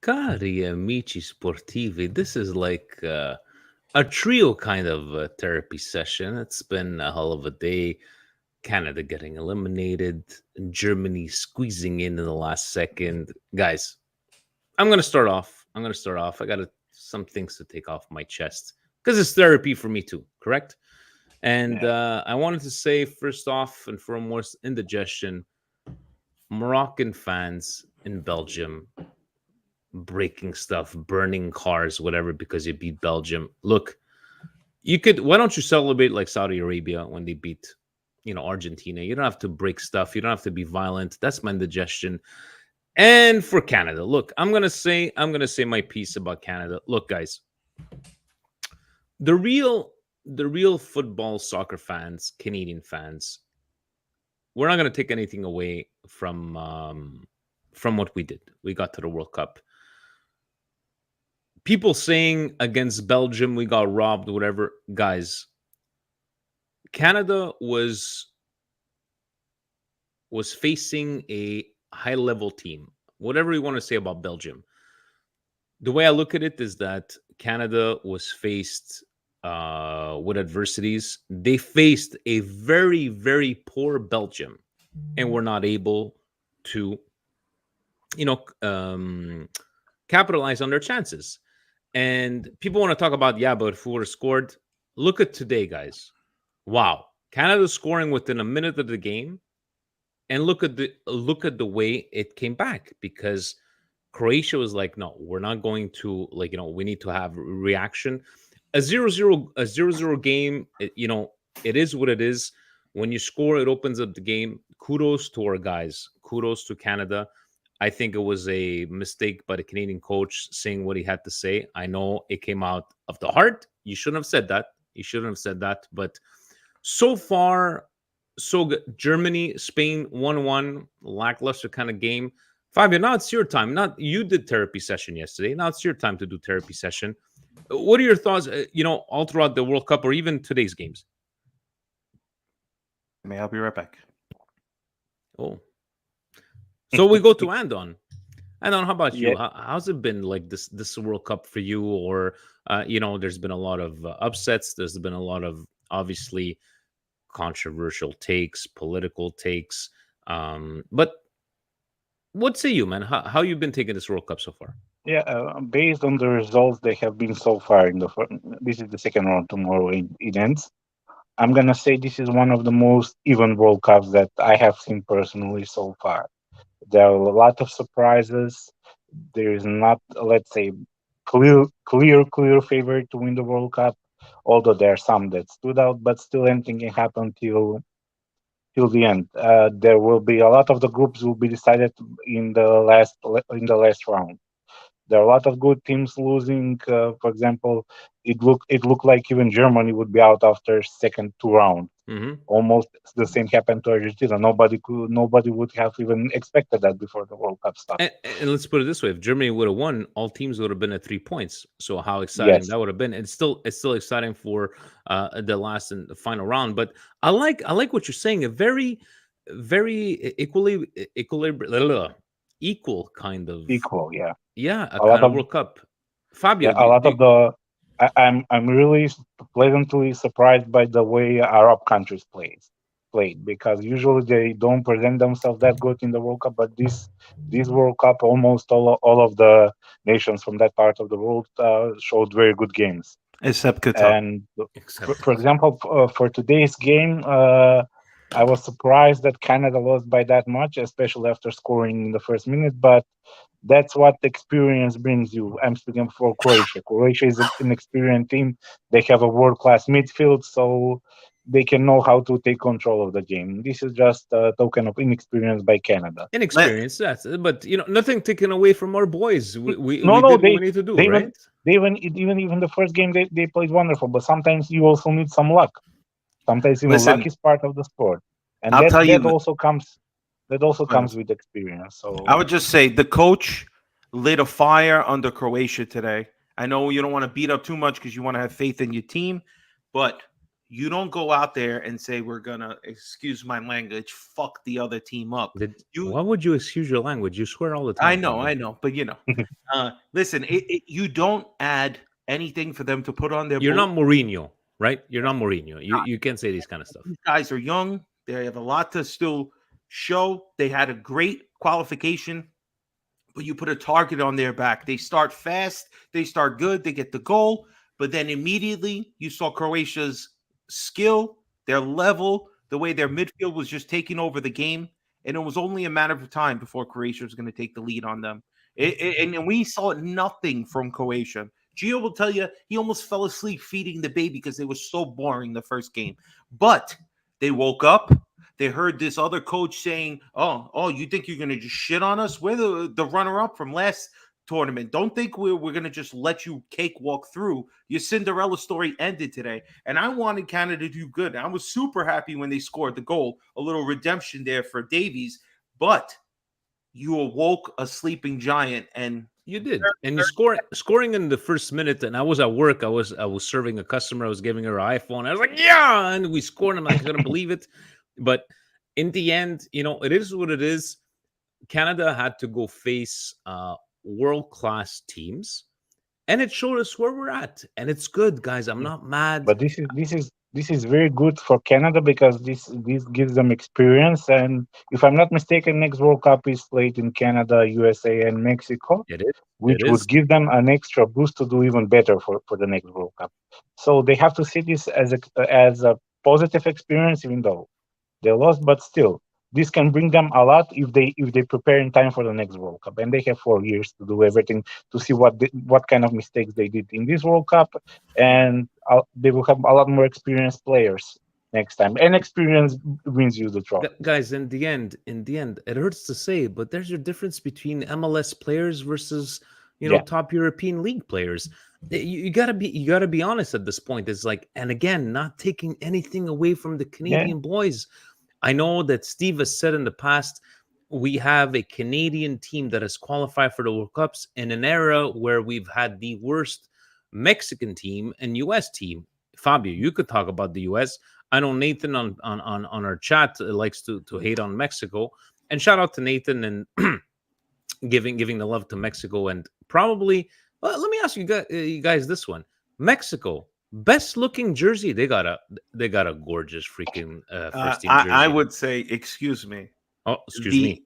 Cari amici sportivi, this is like a trio kind of therapy session. It's been a hell of a day. Canada getting eliminated, Germany squeezing in the last second. Guys, I'm gonna start off. I got some things to take off my chest because it's therapy for me too. Correct? And Yeah. I wanted to say first off and foremost, indigestion. Moroccan fans in Belgium breaking stuff, burning cars, whatever, because you beat Belgium. Look, you could. Why don't you celebrate like Saudi Arabia when they beat, Argentina? You don't have to break stuff. You don't have to be violent. That's my indigestion. And for Canada, look, I'm gonna say my piece about Canada. Look, guys, the real the real football soccer fans, Canadian fans, we're not gonna take anything away from what we did. We got to the World Cup. People saying against Belgium we got robbed, whatever. Guys, Canada was facing a high level team. Whatever you want to say about Belgium, the way I look at it is that Canada was faced with adversities. They faced a very, very poor Belgium and were not able to, you know, um, capitalize on their chances. And people want to talk about, yeah, but if we would have scored, look at today, guys. Wow. Canada scoring within a minute of the game. And look at the way it came back, because Croatia was like, no, we're not going to, like, we need to have reaction. A 0-0 game, it is what it is. When you score, it opens up the game. Kudos to our guys. Kudos to Canada. I think it was a mistake by the Canadian coach saying what he had to say. I know it came out of the heart. You shouldn't have said that. You shouldn't have said that. But so far, so good. Germany, Spain, 1-1, lackluster kind of game. Fabio, now it's your time. Not you did therapy session yesterday. Now it's your time to do therapy session. What are your thoughts? All throughout the World Cup or even today's games? May I be right back? Oh, so we go to Andon. Andon, how about Yeah. you? How's it been like this World Cup for you? Or there's been a lot of upsets. There's been a lot of obviously controversial takes, political takes. But what say you, man? How you been taking this World Cup so far? Yeah, based on the results they have been so far in this is the second round. Tomorrow it ends. I'm gonna say this is one of the most even World Cups that I have seen personally so far. There are a lot of surprises. There is not, let's say, clear favorite to win the World Cup. Although there are some that stood out, but still anything can happen till the end. There will be a lot of the groups will be decided in the last round. There are a lot of good teams losing. For example, it looked like even Germany would be out after second two rounds. Hmm. Almost the same happened to Argentina. Nobody would have even expected that before the World Cup started. And let's put it this way: if Germany would have won, all teams would have been at 3 points. So how exciting Yes, that would have been! It's still exciting for the last and the final round. But I like what you're saying. A very, very equal kind of, equal. Yeah, yeah, a a lot kind of of World Cup. Fabio, yeah, a do, lot do, of the. I'm really pleasantly surprised by the way Arab countries played, because usually they don't present themselves that good in the World Cup, but this World Cup almost all of the nations from that part of the world showed very good games. Except Qatar. And except for example, for today's game, I was surprised that Canada lost by that much, especially after scoring in the first minute. But that's what experience brings you. I'm speaking for Croatia. Croatia is an experienced team. They have a world class midfield, so they can know how to take control of the game. This is just a token of inexperience by Canada. Let, inexperience. That's it. But nothing taken away from our boys. We No, no, did what we need to do, they right? even even the first game they played wonderful. But sometimes you also need some luck. Sometimes even luck listen, is part of the sport, and I'll that tell that you. also comes that also Go ahead. comes with experience. I So would just say the coach lit a fire under Croatia today. I know you don't want to beat up too much because you want to have faith in your team, but you don't go out there and say we're gonna, excuse my language, fuck the other team up. Why would you excuse your language? You swear all the time. I know, but listen, you don't add anything for them to put on their. You're not Mourinho, right? You're not Mourinho. You can't say these kind of stuff. These guys are young. They have a lot to still show. They had a great qualification, but you put a target on their back. They start fast. They start good. They get the goal, but then immediately you saw Croatia's skill, their level, the way their midfield was just taking over the game. And it was only a matter of time before Croatia was going to take the lead on them. And we saw nothing from Croatia. Gio will tell you he almost fell asleep feeding the baby because it was so boring the first game. But they woke up. They heard this other coach saying, oh, you think you're going to just shit on us? We're the runner-up from last tournament. Don't think we're going to just let you cakewalk through. Your Cinderella story ended today. And I wanted Canada to do good. I was super happy when they scored the goal. A little redemption there for Davies. But you awoke a sleeping giant, and you did. And you scoring in the first minute. And I was at work. I was serving a customer. I was giving her an iPhone. I was like, yeah. And we scored. I'm like, I couldn't believe it. But in the end, it is what it is. Canada had to go face world-class teams, and it showed us where we're at, and it's good, guys. I'm not mad, but this is very good for Canada because this gives them experience. And if I'm not mistaken, next World Cup is played in Canada, USA, and Mexico. It is, which would give them an extra boost to do even better for the next World Cup. So they have to see this as a positive experience, even though they lost, but still this can bring them a lot if they prepare in time for the next World Cup. And they have 4 years to do everything, to see what kind of mistakes they did in this World Cup, and they will have a lot more experienced players next time. And experience wins you the trophy. Guys, in the end, it hurts to say, but there's a difference between MLS players versus top European league players. You gotta be honest at this point. It's like, and again, not taking anything away from the Canadian boys. I know that Steve has said in the past, we have a Canadian team that has qualified for the World Cups in an era where we've had the worst Mexican team and US team. Fabio, you could talk about the US. I know Nathan on our chat likes to hate on Mexico. And shout out to Nathan and giving the love to Mexico. And probably, let me ask you guys this one. Mexico, best looking jersey. They got a gorgeous freaking first team jersey. I would say, excuse me. Oh, excuse me.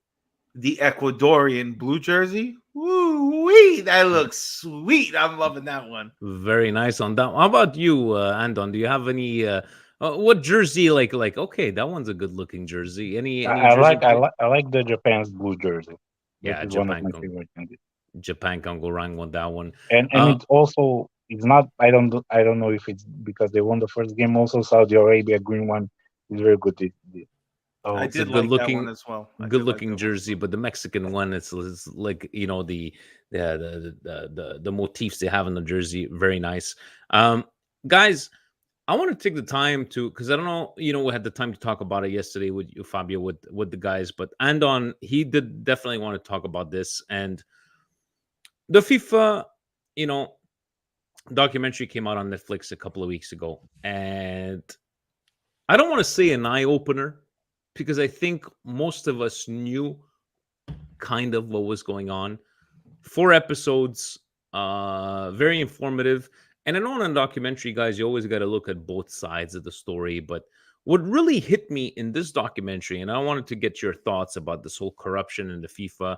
The Ecuadorian blue jersey. Woo-wee, that looks sweet. I'm loving that one. Very nice on that. How about you, Andon? Do you have any what jersey like okay, that one's a good looking jersey. Any I jersey like the Japan's blue jersey. Yeah, Japan can go wrong with that one. And it also, it's not, I don't know if it's because they won the first game. Also, Saudi Arabia green one is very good. So I did like that one as well. Good looking jersey, but the Mexican one, it's like the motifs they have in the jersey, very nice. Guys, I want to take the time to, because I don't know, we had the time to talk about it yesterday with you, Fabio, with the guys, but Andon, he did definitely want to talk about this. And the FIFA, documentary came out on Netflix a couple of weeks ago. And I don't want to say an eye-opener, because I think most of us knew kind of what was going on. 4 episodes, very informative. And I know in a documentary, guys, you always got to look at both sides of the story. But what really hit me in this documentary, and I wanted to get your thoughts about this whole corruption in the FIFA,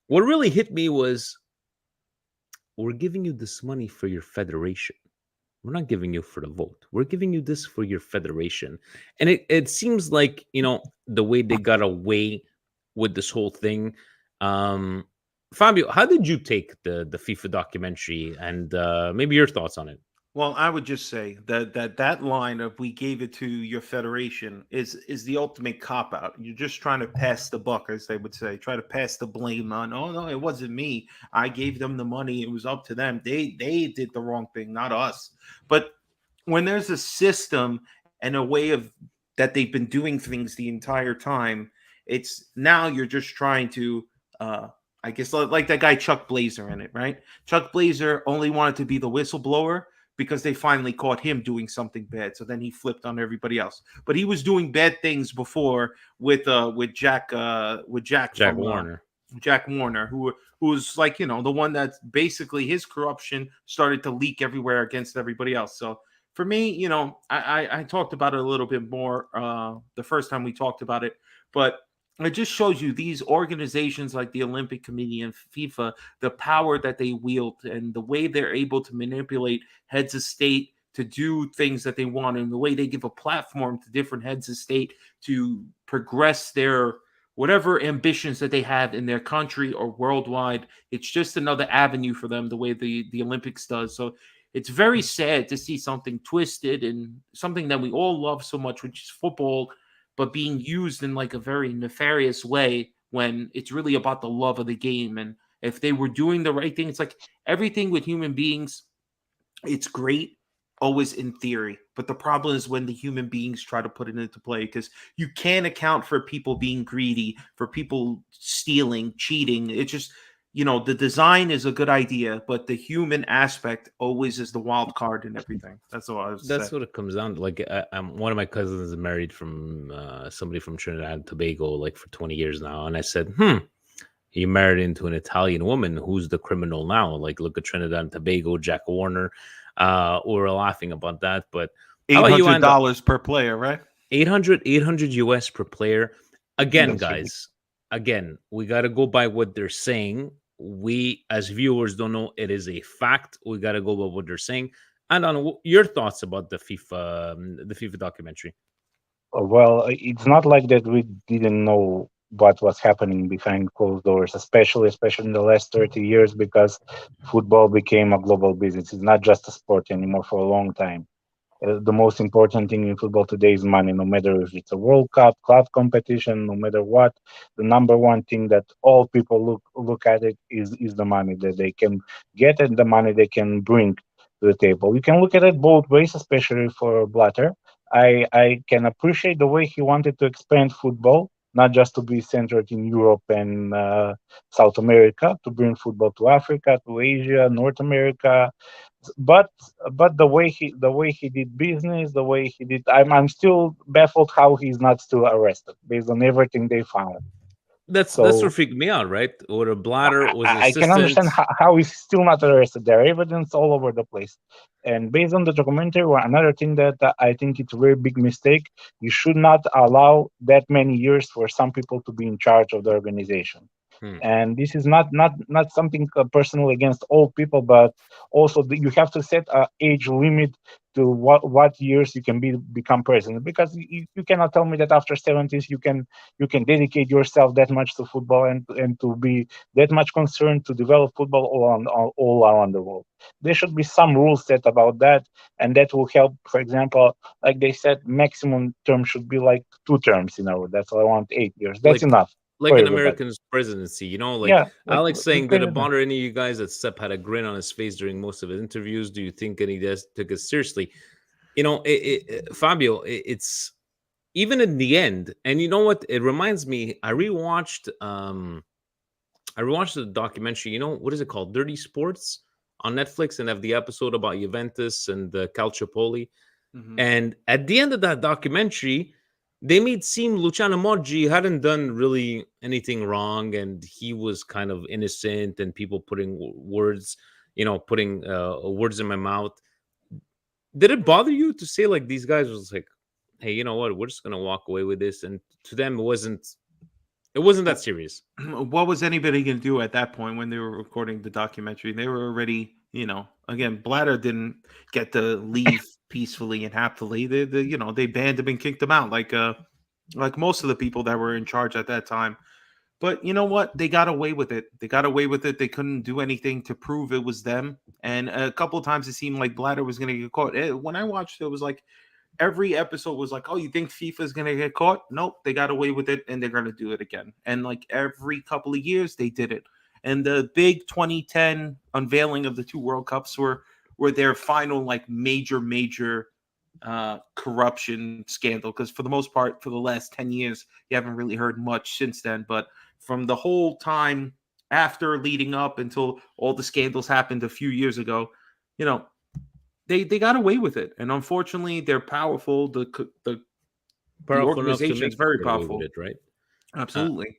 what really hit me was, we're giving you this money for your federation. We're not giving you for the vote. We're giving you this for your federation. And it seems like, the way they got away with this whole thing. Fabio, how did you take the FIFA documentary, and maybe your thoughts on it? Well, I would just say that line of "we gave it to your federation" is the ultimate cop out. You're just trying to pass the buck, as they would say, try to pass the blame on. Oh no, it wasn't me. I gave them the money. It was up to them. They did the wrong thing, not us. But when there's a system and a way of that they've been doing things the entire time, it's now you're just trying to. I guess like that guy Chuck Blazer in it, right? Chuck Blazer only wanted to be the whistleblower, because they finally caught him doing something bad. So then he flipped on everybody else. But he was doing bad things before with Jack Jack from Warner. Jack Warner, who was like, the one that basically his corruption started to leak everywhere against everybody else. So for me, I talked about it a little bit more the first time we talked about it, but it just shows you these organizations like the Olympic Committee and FIFA, the power that they wield and the way they're able to manipulate heads of state to do things that they want, and the way they give a platform to different heads of state to progress their whatever ambitions that they have in their country or worldwide. It's just another avenue for them, the way the Olympics does. So it's very sad to see something twisted and something that we all love so much, which is football, but being used in like a very nefarious way when it's really about the love of the game. And if they were doing the right thing, it's like everything with human beings, it's great always in theory, but the problem is when the human beings try to put it into play, because you can't account for people being greedy, for people stealing, cheating. It's just, the design is a good idea, but the human aspect always is the wild card in everything. That's all I was That's saying. what it comes down to. Like, I'm one of my cousins is married from somebody from Trinidad and Tobago, like for 20 years now, and I said, he married into an Italian woman. Who's the criminal now? Like, look at Trinidad and Tobago, Jack Warner. We were laughing about that, but how about you, $800 per player, right? 800 US per player. Again, That's ridiculous. guys, again, we got to go by what they're saying. We, as viewers, don't know it is a fact. We got to go by what they're saying. And on your thoughts about the FIFA documentary. Well, it's not like that we didn't know what was happening behind closed doors, especially in the last 30 years, because football became a global business. It's not just a sport anymore for a long time. The most important thing in football today is money, no matter if it's a World Cup, club competition, no matter what. The number one thing that all people look at it is the money that they can get and the money they can bring to the table. You can look at it both ways, especially for Blatter. I can appreciate the way he wanted to expand football, not just to be centered in Europe and South America, to bring football to Africa, to Asia, North America, but the way he did business, the way he did, I'm still baffled how he's not still arrested based on everything they found. That's what So freaked me out, right? Or a I, Blatter was I can understand assistant. how he's still not arrested. There are evidence all over the place. And based on the documentary, another thing that I think it's a very big mistake, you should not allow that many years for some people to be in charge of the organization. Hmm. And this is not something personal against old people, but also you have to set a age limit to what years you can become president, because you cannot tell me that after 70s you can dedicate yourself that much to football and to be that much concerned to develop football all around the world. There should be some rules set about that, and that will help. For example, like they said, maximum term should be like 2 terms in a row. That's all I want, 8 years. That's Like enough like for an everybody. American's presidency, like Yeah, like Alex the saying, did it president. bother any of you guys that Sepp had a grin on his face during most of his interviews? Do you think any does took it seriously? Fabio, it's even in the end, and you know what? It reminds me. I rewatched the documentary. What is it called? Dirty Sports on Netflix, and have the episode about Juventus and the Calciopoli. Mhm. And at the end of that documentary, they made seem Luciano Moggi hadn't done really anything wrong, and he was kind of innocent, and people putting putting words in my mouth. Did it bother you to say like these guys was like, hey, you know what? We're just gonna walk away with this, and to them it wasn't that serious. What was anybody going to do at that point when they were recording the documentary? They were already, again, Blatter didn't get to leave peacefully and happily. They banned him and kicked him out, like most of the people that were in charge at that time. But you know what? They got away with it. They got away with it. They couldn't do anything to prove it was them. And a couple of times it seemed like Blatter was going to get caught. When I watched it, it was like every episode was like, oh, you think FIFA is going to get caught? Nope, they got away with it and they're going to do it again. And like every couple of years, they did it. And the big 2010 unveiling of the two World Cups were their final like major corruption scandal. Because for the most part, for the last 10 years, you haven't really heard much since then. But from the whole time after leading up until all the scandals happened a few years ago, you know, they got away with it, and unfortunately, they're powerful. The Powerful enough to organization is make them very get away with powerful. it, right? Uh, Absolutely.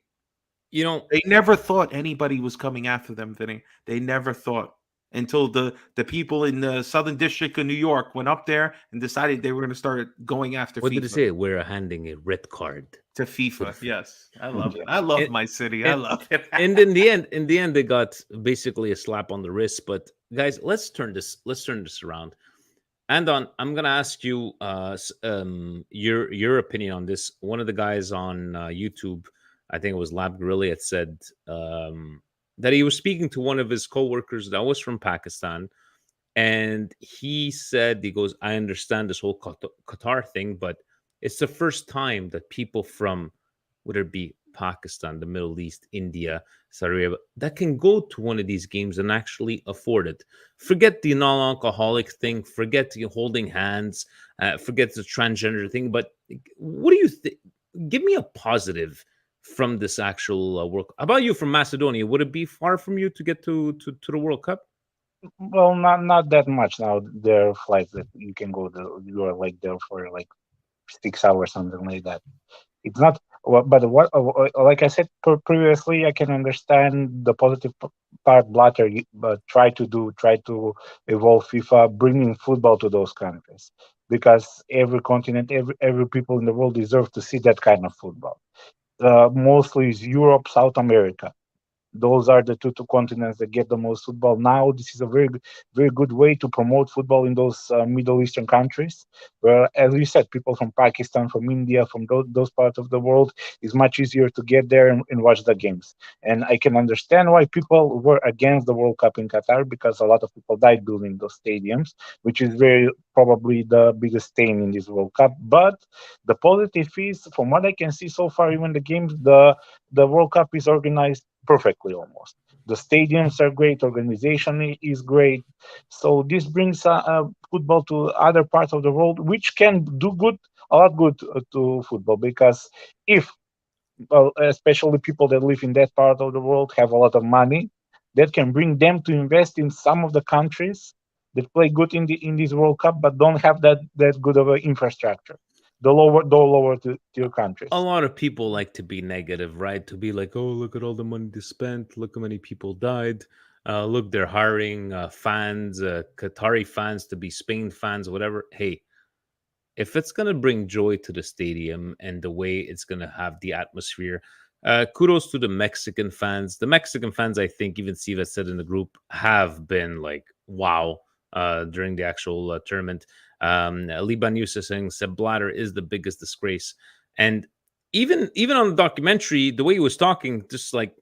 you know, They never thought anybody was coming after them, Vinny. They never thought until the people in the Southern District of New York went up there and decided they were going to start going after what did it FIFA. say? We're handing a red card To to the FIFA, yes, I love it. Yeah. I love and my city. I and love it. and in the end, they got basically a slap on the wrist. But guys, let's turn this around. Andon, I'm gonna ask you your opinion on this. One of the guys on YouTube, I think it was Lab Gorilla, had said that he was speaking to one of his coworkers that was from Pakistan, and he goes, I understand this whole Qatar thing, but it's the first time that people from, whether it be Pakistan, the Middle East, India, Saudi Arabia, that can go to one of these games and actually afford it. Forget the non-alcoholic thing, forget the holding hands, forget the transgender thing. But what do you think? Give me a positive from this actual World Cup. How about you from Macedonia? Would it be far from you to get to the World Cup? Well, not that much now. There are flights that you can go to. You are like there for like 6 hours, something like that. It's not. But what, like I said previously, I can understand the positive part. Blatter, but try to evolve FIFA, bringing football to those countries because every continent, every people in the world deserve to see that kind of football. Mostly is Europe, South America. Those are the two continents that get the most football now. This is a very good way to promote football in those Middle Eastern countries, where, as you said, people from Pakistan, from India, from those parts of the world, is much easier to get there and watch the games. And I can understand why people were against the World Cup in Qatar, because a lot of people died building those stadiums, which is very probably the biggest stain in this World Cup. But the positive is, from what I can see so far, even the games, the World Cup is organized perfectly almost. The stadiums are great, organization is great. So this brings football to other parts of the world, which can do good, a lot good to football. Because if, well, especially people that live in that part of the world have a lot of money, that can bring them to invest in some of the countries that play good in this World Cup, but don't have that good of an infrastructure. The lower tier A countries. lot of people like to be negative, right? To be like, oh, look at all the money they spent. Look how many people died. Look, they're hiring fans, Qatari fans to be Spain fans, whatever. Hey, if it's going to bring joy to the stadium and the way it's going to have the atmosphere, kudos to the Mexican fans. The Mexican fans, I think, even Siva said in the group, have been like, wow, during the actual tournament. Liban Yusuf saying Seb Blatter is the biggest disgrace. And even on the documentary, the way he was talking, just like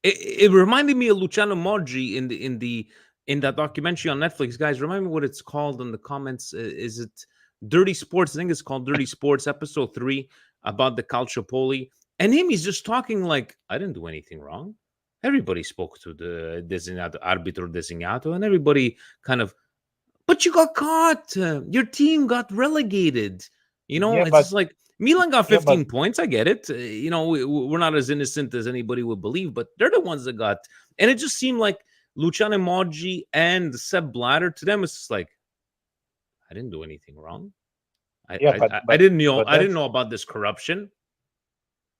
it reminded me of Luciano Moggi in that documentary on Netflix. Guys, remind me what it's called in the comments. Is it Dirty Sports? I think it's called Dirty Sports, episode 3, about the Calciopoli. And him, he's just talking like, I didn't do anything wrong. Everybody spoke to the designato, arbitro designato, and everybody kind of, but you got caught. Your team got relegated. Yeah, It's but just like Milan got yeah, but 15 points. I get it. We're not as innocent as anybody would believe, but they're the ones that got. And it just seemed like Luciano Moggi and Seb Blatter, to them, it's just like, I didn't do anything wrong. I, yeah, I, but I I but didn't know. but I didn't that's know about this corruption.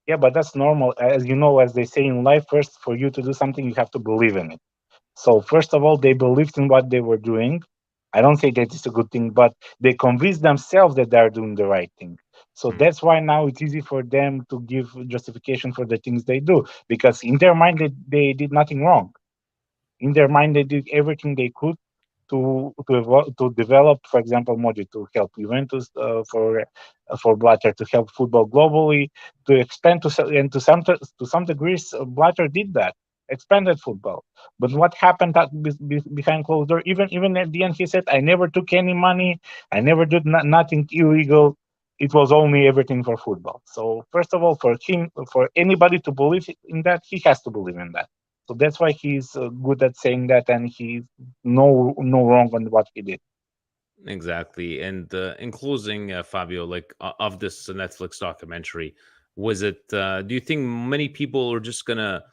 yeah, but that's normal. As you know, as they say in life, first for you to do something, you have to believe in it. So first of all, they believed in what they were doing. I don't say that it's a good thing, but they convinced themselves that they are doing the right thing. So Mm. that's why now it's easy for them to give justification for the things they do, because in their mind they did nothing wrong. In their mind they did everything they could to develop, for example, Modi to help Juventus, for Blatter to help football globally, to expand and to some degrees, Blatter did that, expanded football. But what happened behind closed door? Even at the end, he said, "I never took any money. I never did nothing illegal. It was only everything for football." So first of all, for him, for anybody to believe in that, he has to believe in that. So that's why he's good at saying that, and he's no wrong on what he did. Exactly. And in closing, Fabio, like of this Netflix documentary, was it? Do you think many people are just gonna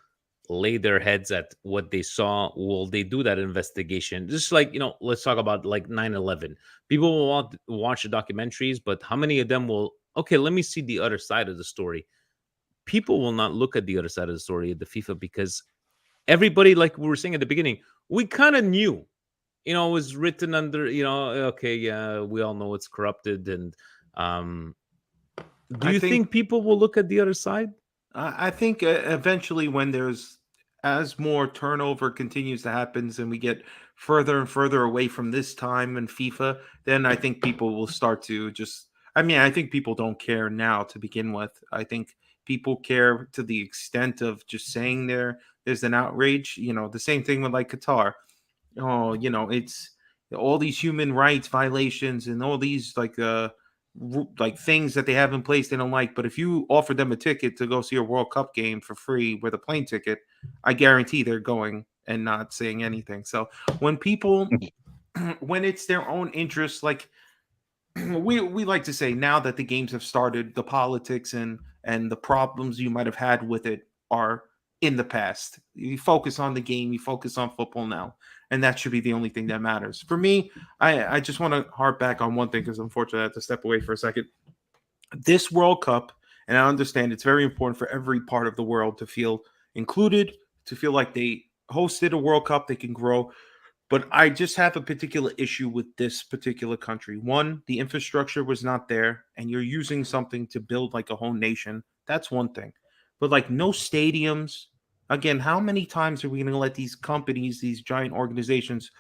lay their heads at what they saw, will they do that investigation? Just like, let's talk about like 9/11. People will watch the documentaries, but how many of them will, okay, let me see the other side of the story? People will not look at the other side of the story at the FIFA, because everybody, like we were saying at the beginning, we kind of knew, it was written under, okay, yeah, we all know it's corrupted. And do I you think think people will look at the other side? I think eventually, when there's as more turnover continues to happen, and we get further and further away from this time in FIFA, then I think people will start to just. I mean, I think people don't care now to begin with. I think people care to the extent of just saying there's an outrage. The same thing with like Qatar. Oh, it's all these human rights violations and all these like things that they have in place they don't like. But if you offer them a ticket to go see a World Cup game for free with a plane ticket, I guarantee they're going and not saying anything. So when people, when it's their own interests, like we like to say, now that the games have started, the politics and the problems you might have had with it are in the past. You focus on the game, you focus on football now, and that should be the only thing that matters. For me, I just want to harp back on one thing, because unfortunately I have to step away for a second. This World Cup, and I understand it's very important for every part of the world to feel included, to feel like they hosted a World Cup, they can grow. But I just have a particular issue with this particular country. One, the infrastructure was not there, and you're using something to build like a whole nation. That's one thing. But like no stadiums. Again, how many times are we going to let these companies, these giant organizations,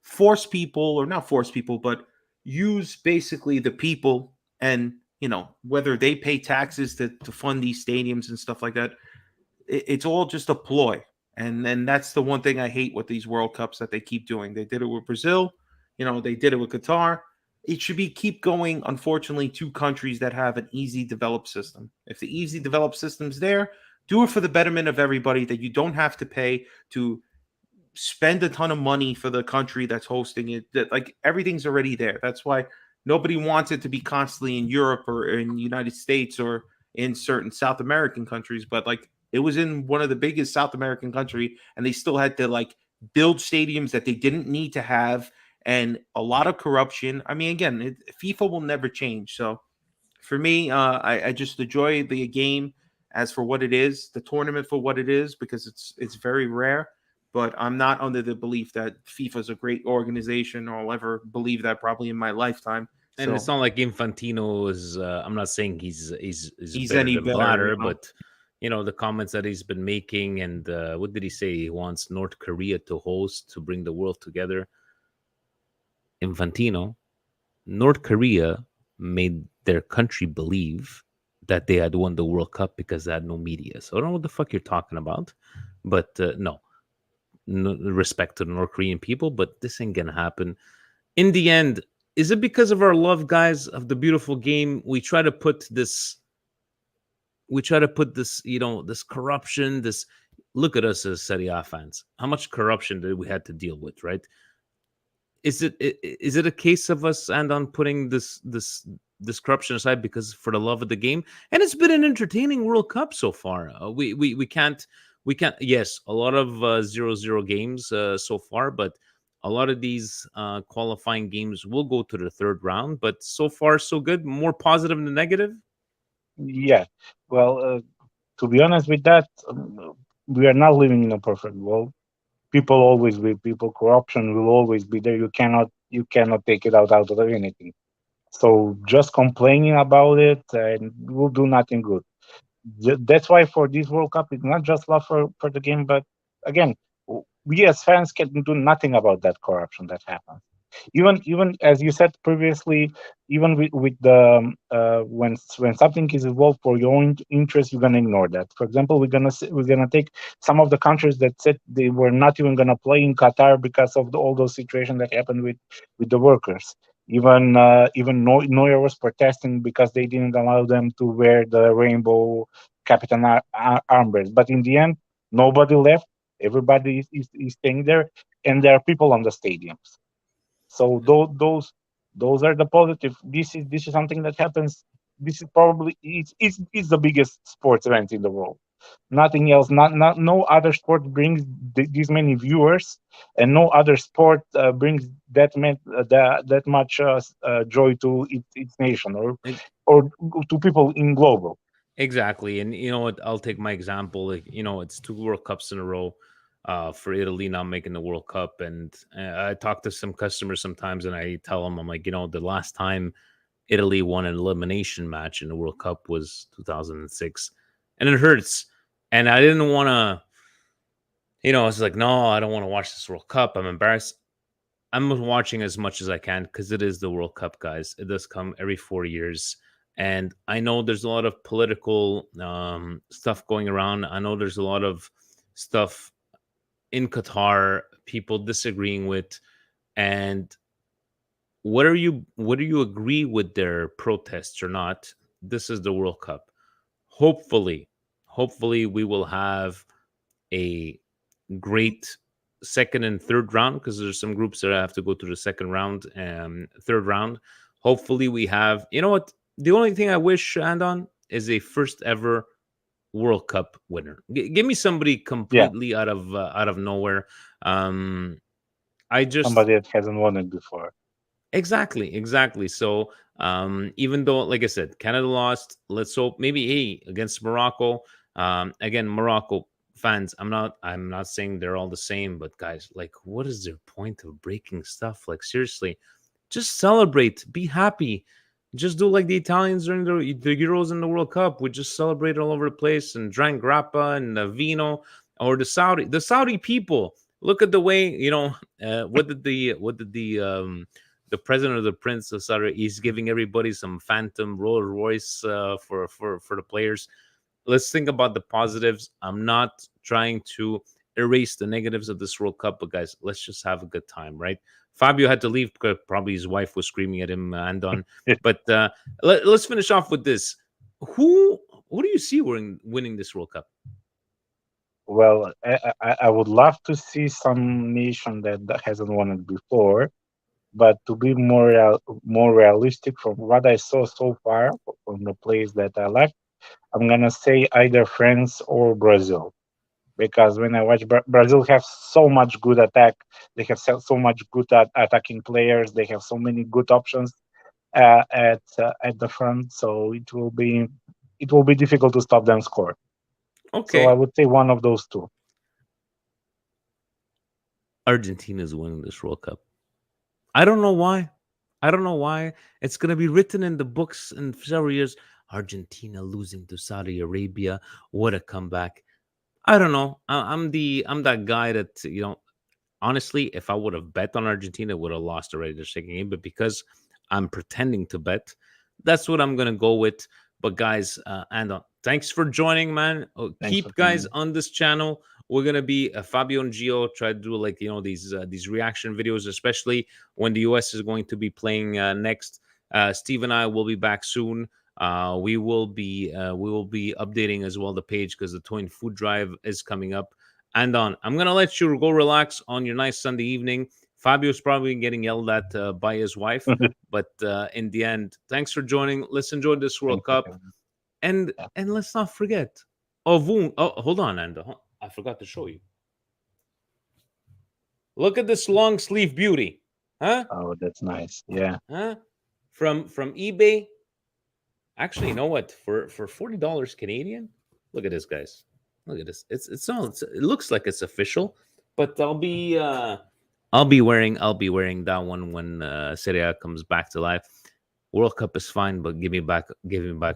force people, or not force people, but use basically the people, and whether they pay taxes to fund these stadiums and stuff like that, it's all just a ploy. And then that's the one thing I hate with these World Cups that they keep doing. They did it with Brazil, they did it with Qatar. It should be keep going, unfortunately, to countries that have an easy developed system. If the easy developed system's there, do it for the betterment of everybody, that you don't have to pay to spend a ton of money for the country that's hosting it. That, like, everything's already there. That's why nobody wants it to be constantly in Europe or in the United States or in certain South American countries. But like, it was in one of the biggest South American country, and they still had to like build stadiums that they didn't need to have, and a lot of corruption. I mean, again, FIFA will never change. So for me, I just enjoy the game as for what it is, the tournament for what it is, because it's very rare. But I'm not under the belief that FIFA is a great organization, or I'll ever believe that probably in my lifetime. And it's So not like Infantino is. I'm not saying he's he's better any than better, Blatter, but the comments that he's been making, and what did he say? He wants North Korea to host, to bring the world together. Infantino, North Korea made their country believe that they had won the World Cup because they had no media. So I don't know what the fuck you're talking about, but no respect to the North Korean people, but this ain't gonna happen. In the end, is it because of our love, guys, of the beautiful game? We try to put this, this corruption, this, look at us as Serie A fans. How much corruption did we had to deal with, right? Is it a case of us and on putting this corruption aside because for the love of the game? And it's been an entertaining World Cup so far. We can't. Yes, a lot of 0-0 games so far, but a lot of these qualifying games will go to the third round. But so far, so good. More positive than negative. Yeah. Well, to be honest with that, we are not living in a perfect world. People always be people. Corruption will always be there. You cannot take it out of anything. So just complaining about it and will do nothing good. That's why for this World Cup, it's not just love for the game, but again, we as fans can do nothing about that corruption that happens. Even as you said previously, even with the when something is involved for your own interest, you're gonna ignore that. For example, we're gonna take some of the countries that said they were not even gonna play in Qatar because of all those situations that happened with the workers. Even Neuer was protesting because they didn't allow them to wear the rainbow captain armband. But in the end, nobody left. Everybody is staying there, and there are people on the stadiums. So those are the positive. This is something that happens. This is probably it's the biggest sports event in the world. Nothing else. No other sport brings these many viewers, and no other sport brings that much joy to its nation, or to people in global. Exactly. And you know what? I'll take my example. Like, you know, it's 2 World Cups in a row for Italy not making the World Cup. And I talk to some customers sometimes and I tell them, I'm like, you know, the last time Italy won an elimination match in the World Cup was 2006. And it hurts. And I didn't want to, you know, I was like, no, I don't want to watch this World Cup. I'm embarrassed. I'm watching as much as I can because it is the World Cup, guys. It does come every 4 years. And I know there's a lot of political stuff going around. I know there's a lot of stuff in Qatar, people disagreeing with. And whether you agree with their protests or not, this is the World Cup. Hopefully we will have a great second and third round, because there's some groups that have to go to the second round and third round. Hopefully we have, you know what, the only thing I wish, Andon, is a first ever World Cup winner. Give me somebody Yeah, completely out of nowhere. I just somebody that hasn't won it before. exactly. So even though, like I said, Canada lost, let's hope maybe against Morocco. Again, Morocco fans, I'm not saying they're all the same, but guys, like, what is their point of breaking stuff? Like, seriously, just celebrate, be happy. Just do like the Italians during the Euros and the World Cup. We just celebrate all over the place and drank grappa and vino. Or the Saudi people. Look at the way, you know, what did the president of the Prince of Saudi, he's giving everybody some phantom Rolls Royce for the players. Let's think about the positives. I'm not trying to erase the negatives of this World Cup, but guys, let's just have a good time, right? Fabio had to leave because probably his wife was screaming at him, Andon. But let's finish off with this. Who do you see winning this World Cup? Well, I would love to see some nation that hasn't won it before, but to be more realistic from what I saw so far from the players that I like, I'm gonna say either France or Brazil. Because when I watch Brazil have so much good attack, they have so much good attacking players. They have so many good options at the front, so it will be difficult to stop them score. So I Okay, would say one of those two. Argentina's winning this World Cup. I don't know why. I don't know why. It's going to be written in the books in several years. Argentina losing to Saudi Arabia. What a comeback. I don't know. I'm that guy that, you know, honestly, if I would have bet on Argentina, would have lost already the second game. But because I'm pretending to bet, that's what I'm gonna go with. But guys, and thanks for joining, man. Thanks for Keep guys coming. on this channel. We're gonna be Fabio and Gio try to do, like, you know, these reaction videos, especially when the US is going to be playing next. Steve and I will be back soon. We will be updating as well the page because the Toy and Food Drive is coming up. And I'm gonna let you go relax on your nice Sunday evening. Fabio's probably getting yelled at by his wife, but in the end, thanks for joining. Let's enjoy this World Thanks for Cup, having me. and Yeah. and let's not forget. Oh, hold on, Ando. I forgot to show you. Look at this long sleeve beauty, huh? Oh, that's nice. Yeah. Huh? From eBay. Actually, you know what? For $40 Canadian, look at this, guys. Look at this. It looks like it's official, but I'll be wearing that one when Serie A comes back to life. World Cup is fine, but give me back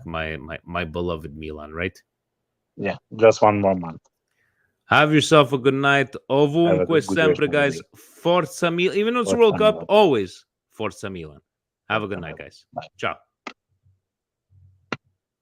my beloved Milan, right? Yeah. Just one more month. Have yourself a good night. Have a Ovunque good rest sempre, of the guys. day. Forza Milan. Even though it's What's World Cup, on? always Forza Milan. Have a good night, What's guys. on? Ciao.